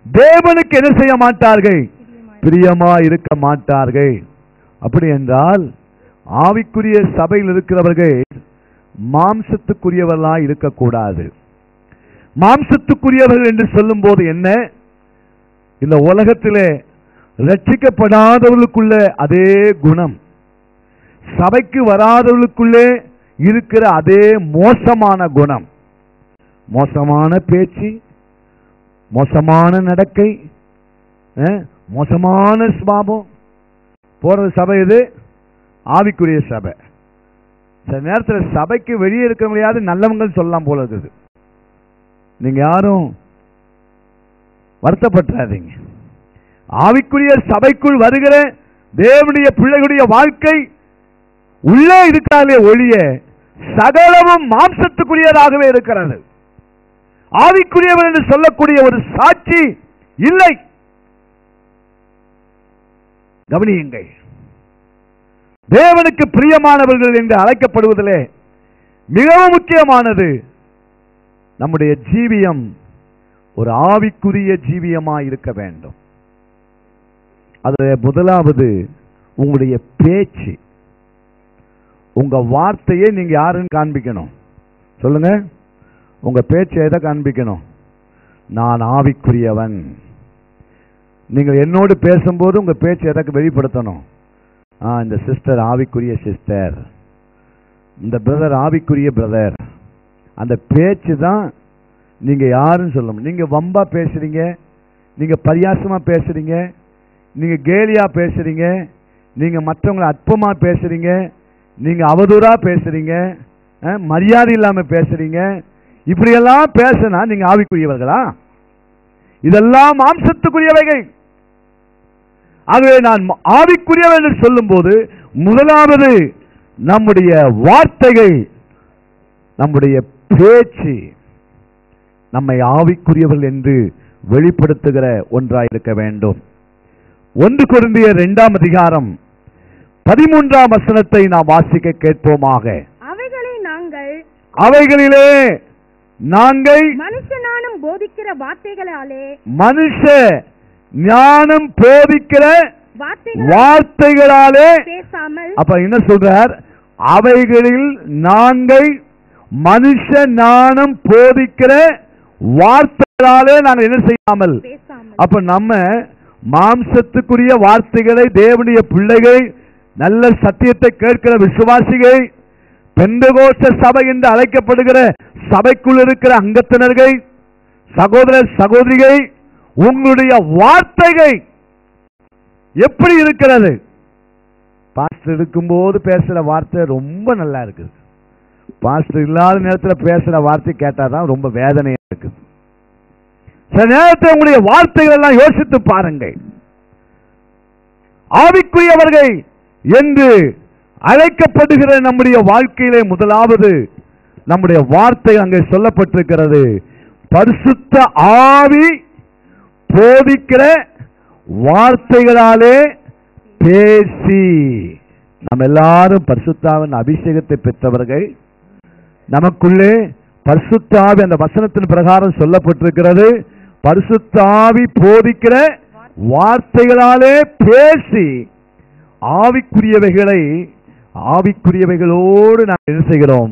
தேவனுக்கு என்ன செய்ய மாட்டார்கள்? பிரியமா இருக்க மாட்டார்கள். அப்படி என்றால் ஆவிக்குரிய சபையில் இருக்கிறவர்கள் மாம்சத்துக்குரியவர்களாக இருக்கக்கூடாது. மாம்சத்துக்குரியவர்கள் என்று சொல்லும் போது என்ன? இந்த உலகத்திலே ரட்சிக்கப்படாதவர்களுக்குள்ள அதே குணம், சபைக்கு வராதவர்களுக்குள்ளே இருக்கிற அதே மோசமான குணம், மோசமான பேச்சு, மோசமான நடக்கை, மோசமான சுபாவம் போறது சபை. இது ஆவிக்குரிய சபை. சில நேரத்தில் சபைக்கு வெளியே இருக்க முடியாது நல்லவங்க சொல்லலாம் போல இருக்குது. நீங்க யாரும் வருத்தப்பட்டாதீங்க. ஆவிக்குரிய சபைக்குள் வருகிற தேவனுடைய பிள்ளைகளுடைய வாழ்க்கை உள்ளே இருக்காலே ஒழிய சகலமும் மாம்சத்துக்குரியதாகவே இருக்கிறது. ஆவிக்குரியவர் என்று சொல்லக்கூடிய ஒரு சாட்சி இல்லை. கவனியுங்கள். தேவனுக்கு பிரியமானவர்கள் என்று அழைக்கப்படுவதிலே மிகவும் முக்கியமானது நம்முடைய ஜீவியம் ஒரு ஆவிக்குரிய ஜீவியமாய் இருக்க வேண்டும். அது முதலாவது உங்களுடைய பேச்சு, உங்க வார்த்தையை நீங்க யாருன்னு காண்பிக்கணும். சொல்லுங்க, உங்க பேச்சை எதை காண்பிக்கணும்? நான் ஆவிக்குரியவன். நீங்கள் என்னோடு பேசும்போது உங்க பேச்சு எதற்கு வெளிப்படுத்தணும்? இந்த சிஸ்டர் ஆவிக்குரிய சிஸ்டர், இந்த பிரதர் ஆவிக்குரிய பிரதர். அந்த பேச்சு தான் நீங்க யாருன்னு சொல்லணும். நீங்க வம்பா பேசுறீங்க, நீங்க பரியாசமா பேசுறீங்க, நீங்க கேலியா பேசுறீங்க, நீங்க மற்றவங்களை அற்பமா பேசுறீங்க, நீங்க அவதூறா பேசுறீங்க, மரியாதை இல்லாம பேசுறீங்க, இப்படியெல்லாம் பேசினா நீங்க ஆவிக்குரியவர்களா? இதெல்லாம் மாம்சத்துக்குரியவைகள். ஆகவே நான் ஆவிக்குரியவன் என்று சொல்லும் போது முதலாவது நம்முடைய வார்த்தைகள், நம்முடைய பேச்சு நம்மை ஆவிக்குரியவர்கள் என்று வெளிப்படுத்துகிற ஒன்றாயிருக்க வேண்டும். 1 கொரிந்தியர் 2ஆம் அதிகாரம் 13ஆம் வசனத்தை நாம் வாசிக்க கேட்போமாக. அவைகளிலே நாங்கள் மனுஷ ஞானம் போதிக்கிற வார்த்தைகளாலே, மனுஷ ஞானம் போதிக்கிற வார்த்தைகளாலே பேசாமல். அப்ப என்ன சொல்றார்? அவைகளில் நாங்கள் மனுஷ ஞானம் போதிக்கிற வார்த்தைகளாலே நாங்கள் என்ன செய்யாமல். அப்ப நம்ம மாம்சத்துக்குரிய வார்த்தைகளை தேவனுடைய பிள்ளைகள், நல்ல சத்தியத்தை கேட்கிற விசுவாசிகள், பெந்தெகோஸ்தே சபை என்று அழைக்கப்படுகிற சபைக்குள் இருக்கிற அங்கத்தினர்கள், சகோதர சகோதரிகள், உங்களுடைய வார்த்தைகள் எப்படி இருக்கிறது? பாஸ்டர் இருக்கும்போது பேசுற வார்த்தை ரொம்ப நல்லா இருக்குது. பாஸ்டர் இல்லாத நேரத்தில் பேசுற வார்த்தை கேட்டாதான் ரொம்ப வேதனையா இருக்குது. சில நேரத்தில் உங்களுடைய வார்த்தைகள் எல்லாம் யோசித்து பாருங்கள். ஆவிக்குரியவர்கள் என்று அழைக்கப்படுகிற நம்முடைய வாழ்க்கையிலே முதலாவது நம்முடைய வார்த்தை அங்கே சொல்லப்பட்டிருக்கிறது. பரிசுத்த ஆவி போதிக்கிற வார்த்தைகளாலே பேசி. நம்ம எல்லாரும் பரிசுத்தாவின் அபிஷேகத்தை பெற்றவர்கள். நமக்குள்ளே பரிசுத்த ஆவி, அந்த வசனத்தின் பிரகாரம் சொல்லப்பட்டிருக்கிறது, பரிசுத்த ஆவி போதிக்கிற வார்த்தைகளாலே பேசி ஆவிக்குரியவைகளை ஆவிக்குரியவைகளோடு நாம் என்ன செய்கிறோம்?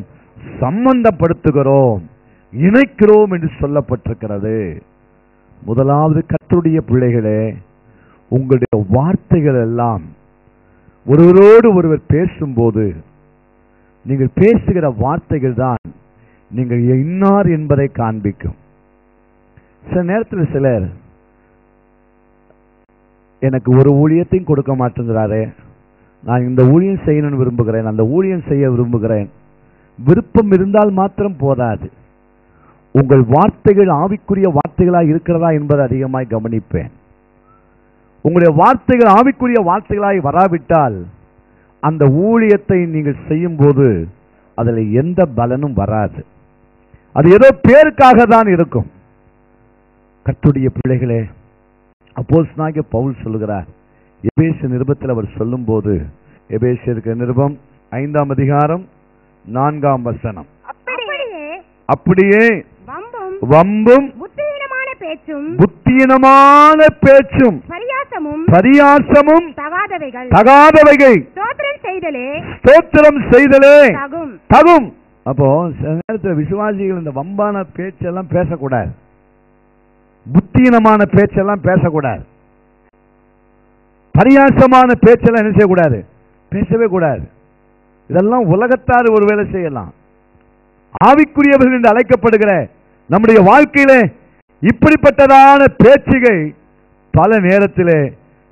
சம்பந்தப்படுத்துகிறோம், இணைக்கிறோம் என்று சொல்லப்பட்டிருக்கிறது. முதலாவது கர்த்தருடைய பிள்ளைகளே, உங்களுடைய வார்த்தைகள் எல்லாம் ஒருவரோடு ஒருவர் பேசும்போது நீங்கள் பேசுகிற வார்த்தைகள் தான் நீங்கள் இன்னார் என்பதை காண்பிக்கும். சில நேரத்தில் சிலர் எனக்கு ஒரு ஊழியத்தையும் கொடுக்க மாட்டேங்கிறாரே, நான் இந்த ஊழியம் செய்யணும்னு விரும்புகிறேன், அந்த ஊழியம் செய்ய விரும்புகிறேன். விருப்பம் இருந்தால் மாத்திரம் போதாது, உங்கள் வார்த்தைகள் ஆவிக்குரிய வார்த்தைகளாய் இருக்கிறதா என்பதை அதிகமாய் கவனிப்பேன். உங்களுடைய வார்த்தைகள் ஆவிக்குரிய வார்த்தைகளாய் வராவிட்டால் அந்த ஊழியத்தை நீங்கள் செய்யும் போது அதில் எந்த பலனும் வராது. அது ஏதோ பேருக்காக தான் இருக்கும். கர்த்தருடைய பிள்ளைகளே, அப்போஸ்தலனாகிய பவுல் சொல்லுகிறார், எபேசியர் நிருபத்தில் அவர் சொல்லும் போது, எபேசியருக்கு நிருபம் 5ஆம் அதிகாரம் 4ஆம் வசனம், அப்படியே வம்பும் புத்தியினமான பேச்சும் பரியாசமும் தகாதவைகள் ஸ்தோத்திரம் செய்தலே தகும். அப்போ சில நேரத்தில் விசுவாசிகள் இந்த வம்பான பேச்செல்லாம் பேசக்கூடாது, புத்தியினமான பேச்செல்லாம் பேசக்கூடாது, பரியாசமான பேச்செல்லாம் என்ன செய்யக்கூடாது, பேசவே கூடாது. இதெல்லாம் உலகத்தார் ஒருவேளை செய்யலாம். ஆவிக்குரியவர்கள் என்று அழைக்கப்படுகிற நம்முடைய வாழ்க்கையிலே இப்படிப்பட்டதான பேச்சுகள் பல நேரத்திலே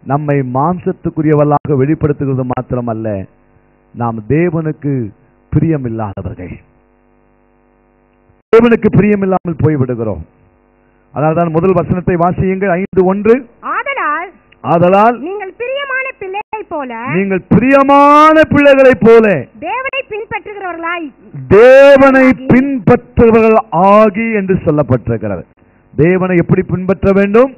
நம்மை மாம்சத்துக்குரியவர்களாக வெளிப்படுத்துகிறது மாத்திரமல்ல, நாம் தேவனுக்கு பிரியமில்லாதவர்கள், தேவனுக்கு பிரியமில்லாமல் போய்விடுகிறோம். அதனால்தான் முதல் வசனத்தை வாசியுங்கள், 5:1. ஆதலால் நீங்கள் பிரியமான பிள்ளைகளைப் போல தேவனை பின்பற்றுகிறவர்கள் ஆகி என்று சொல்லப்பட்டிருக்கிறது. தேவனை எப்படி பின்பற்ற வேண்டும்?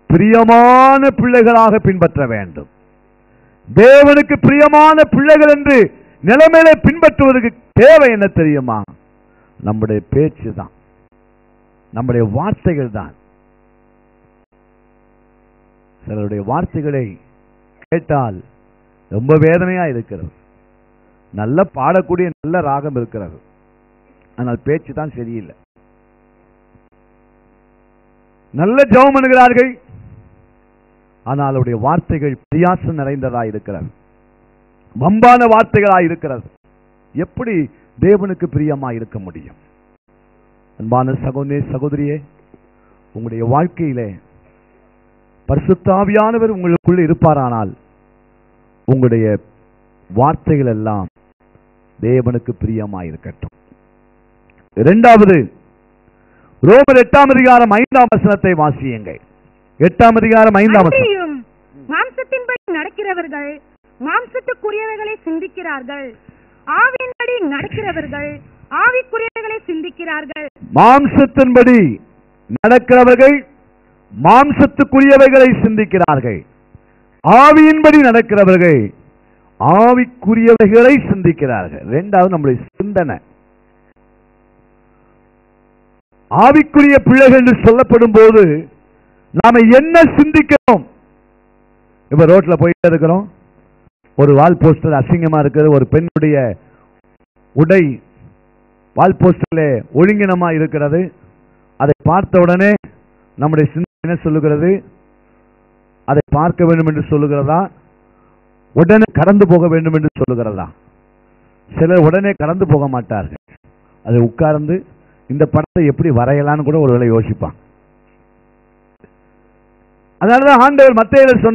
பிரியமான பிள்ளைகளாக பின்பற்ற வேண்டும். தேவனுக்கு பிரியமான பிள்ளைகள் என்று நிலைமையில பின்பற்றுவதற்கு தேவை என்ன தெரியுமா? நம்முடைய பேச்சு தான், நம்முடைய வார்த்தைகள் தான். சிலருடைய வார்த்தைகளை கேட்டால் ரொம்ப வேதனையா இருக்கிறது. நல்ல பாடக்கூடிய நல்ல ராகம் இருக்கிறது, ஆனால் பேச்சு தான் சரியில்லை. நல்ல ஜெபம் பண்ணுகிறார்கள், ஆனால் அவருடைய வார்த்தைகள் பிரியாசம் நிறைந்ததா இருக்கிறது, வம்பான வார்த்தைகளா இருக்கிறது. எப்படி தேவனுக்கு பிரியமா இருக்க முடியும்? அன்பான சகோதரனே சகோதரியே, உங்களுடைய வாழ்க்கையிலே பரிசுத்த ஆவியானவர் உங்களுக்குள்ள இருப்பாரானால் உங்களுடைய வார்த்தைகள் எல்லாம் தேவனுக்கு பிரியமா இருக்கட்டும். இரண்டாவது, ரோமர் 8:5 வாசியுங்கள். 8:5 மாம்சத்தின்படி நடக்கிறவர்கள் மாம்சத்துக்குரியவைகளை சிந்திக்கிறார்கள், ஆவியின்படி நடக்கிறவர்கள் ஆவிக்குரியவைகளை சிந்திக்கிறார்கள். மாம்சத்தின்படி நடக்கிறவர்கள் மாம்சத்துக்குரியவைகளை சிந்திக்கிறார்கள், ஆவியின்படி நடக்கிறவர்கள் ஆவிக்குரியவைகளை சிந்திக்கிறார்கள். இரண்டாவது, நம்முடைய சிந்தனை. ஆவிக்குரிய பிள்ளைகள் என்று சொல்லப்படும் போது நாம என்ன சிந்திக்கிறோம்? இப்ப ரோட்ல போயிட்டு இருக்கிறோம், ஒரு வால் போஸ்டர் அசிங்கமா இருக்கிறது, ஒரு பெண்ணுடைய உடை வால் போஸ்டர்ல ஒழுங்கினமா இருக்கிறது. அதை பார்த்த உடனே நம்முடைய சிந்தனை என்ன சொல்லுகிறது? அதை பார்க்க வேண்டும் என்று சொல்லுகிறதா, உடனே கடந்து போக வேண்டும் என்று சொல்லுகிறதா? சிலர் உடனே கடந்து போக மாட்டார்கள், அதை உட்கார்ந்து இந்த படத்தை எப்படி வரையலான்னு கூட ஒருவேளை யோசிப்பான். அதனாலதான் ஆண்டவர் மத்தேயுல சொன்ன